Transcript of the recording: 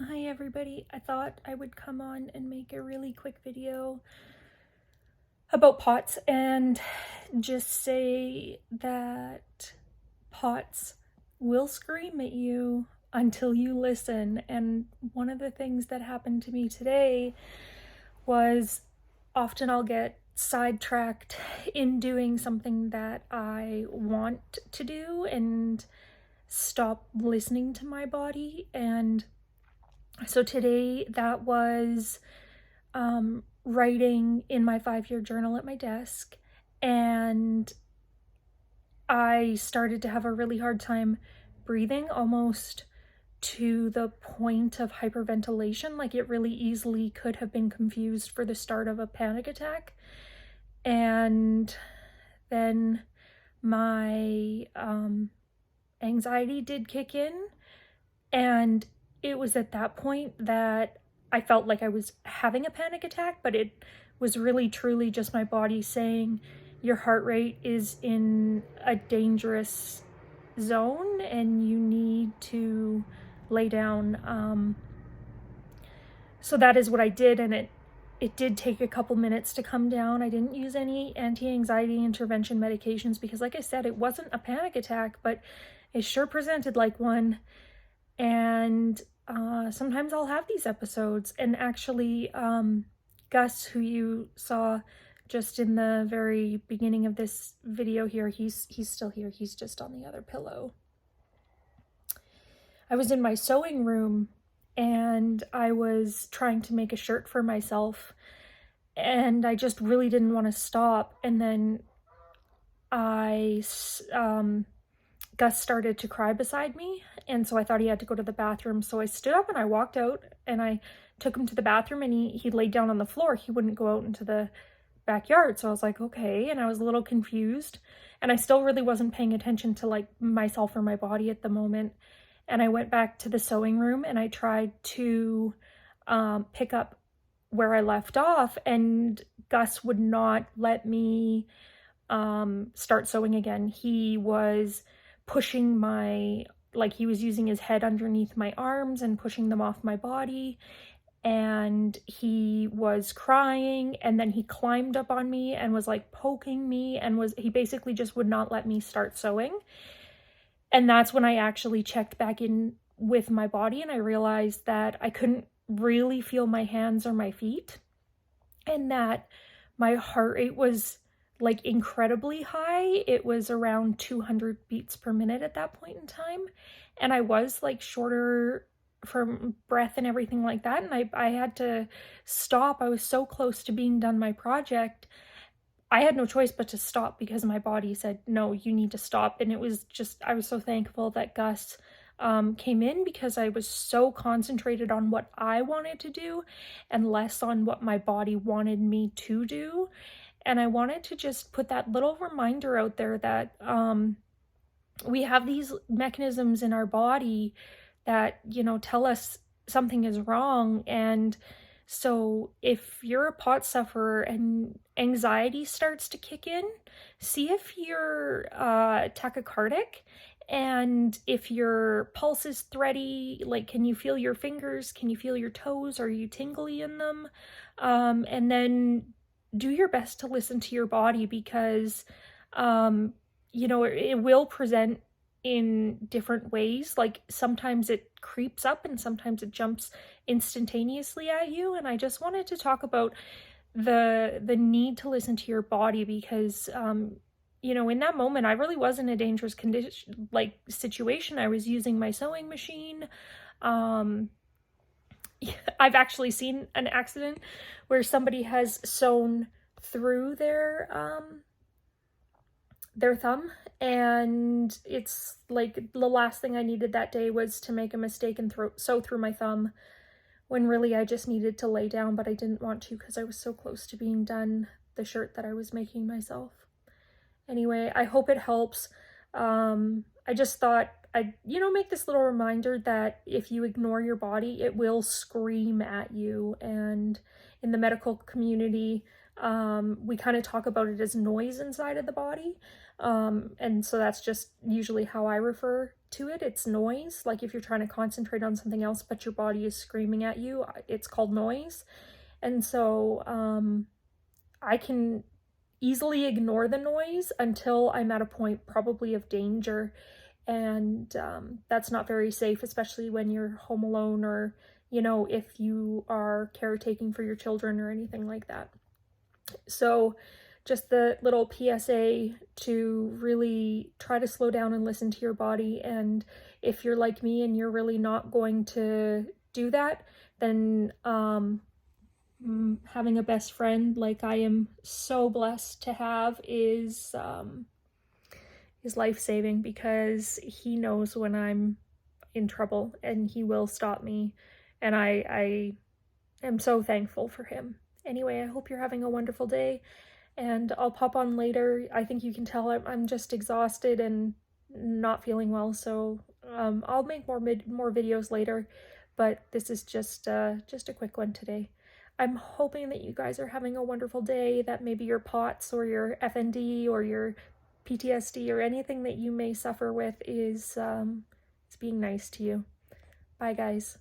Hi everybody, I thought I would come on and make a really quick video about POTS and just say that POTS will scream at you until you listen. And one of the things that happened to me today was often I'll get sidetracked in doing something that I want to do and stop listening to my body. And so today that was writing in my 5-year journal at my desk, and I started to have a really hard time breathing, almost to the point of hyperventilation. Like, it really easily could have been confused for the start of a panic attack. And then my anxiety did kick in, and it was at that point that I felt like I was having a panic attack, but it was really truly just my body saying, your heart rate is in a dangerous zone and you need to lay down. So that is what I did, and it did take a couple minutes to come down. I didn't use any anti-anxiety intervention medications because, like I said, it wasn't a panic attack, but it sure presented like one. And sometimes I'll have these episodes. And actually, Gus, who you saw just in the very beginning of this video here, he's still here. He's just on the other pillow. I was in my sewing room and I was trying to make a shirt for myself, and I just really didn't want to stop. And then Gus started to cry beside me, and so I thought he had to go to the bathroom. So I stood up and I walked out and I took him to the bathroom, and he laid down on the floor. He wouldn't go out into the backyard. So I was like, okay. And I was a little confused, and I still really wasn't paying attention to like myself or my body at the moment. And I went back to the sewing room and I tried to pick up where I left off, and Gus would not let me start sewing again. He was pushing he was using his head underneath my arms and pushing them off my body, and he was crying, and then he climbed up on me and was like poking me, and he basically just would not let me start sewing. And that's when I actually checked back in with my body, and I realized that I couldn't really feel my hands or my feet, and that my heart rate was like incredibly high. It was around 200 beats per minute at that point in time. And I was like shorter from breath and everything like that. And I had to stop. I was so close to being done my project. I had no choice but to stop because my body said, no, you need to stop. And it was just, I was so thankful that Gus came in, because I was so concentrated on what I wanted to do and less on what my body wanted me to do. And I wanted to just put that little reminder out there that we have these mechanisms in our body that, tell us something is wrong. And so if you're a pot sufferer and anxiety starts to kick in, see if you're tachycardic, and if your pulse is thready. Like, can you feel your fingers? Can you feel your toes? Are you tingly in them? And then do your best to listen to your body, because it will present in different ways. Like, sometimes it creeps up and sometimes it jumps instantaneously at you. And I just wanted to talk about the need to listen to your body, because in that moment I really was in a dangerous condition, like situation. I was using my sewing machine. I've actually seen an accident where somebody has sewn through their thumb, and it's like the last thing I needed that day was to make a mistake and sew through my thumb, when really I just needed to lay down, but I didn't want to because I was so close to being done the shirt that I was making myself. Anyway, I hope it helps. I just thought I'd, make this little reminder that if you ignore your body, it will scream at you. And in the medical community, we kind of talk about it as noise inside of the body. And so that's just usually how I refer to it. It's noise. Like if you're trying to concentrate on something else, but your body is screaming at you, it's called noise. And so I can easily ignore the noise until I'm at a point probably of danger. And that's not very safe, especially when you're home alone, or, you know, if you are caretaking for your children or anything like that. So just the little PSA to really try to slow down and listen to your body. And if you're like me and you're really not going to do that, then having a best friend like I am so blessed to have is life-saving, because he knows when I'm in trouble and he will stop me, and I am so thankful for him. Anyway, I hope you're having a wonderful day, and I'll pop on later. I think you can tell I'm just exhausted and not feeling well, so I'll make more videos later, but this is just a quick one today. I'm hoping that you guys are having a wonderful day, that maybe your POTS or your FND or your PTSD or anything that you may suffer with is being nice to you. Bye, guys.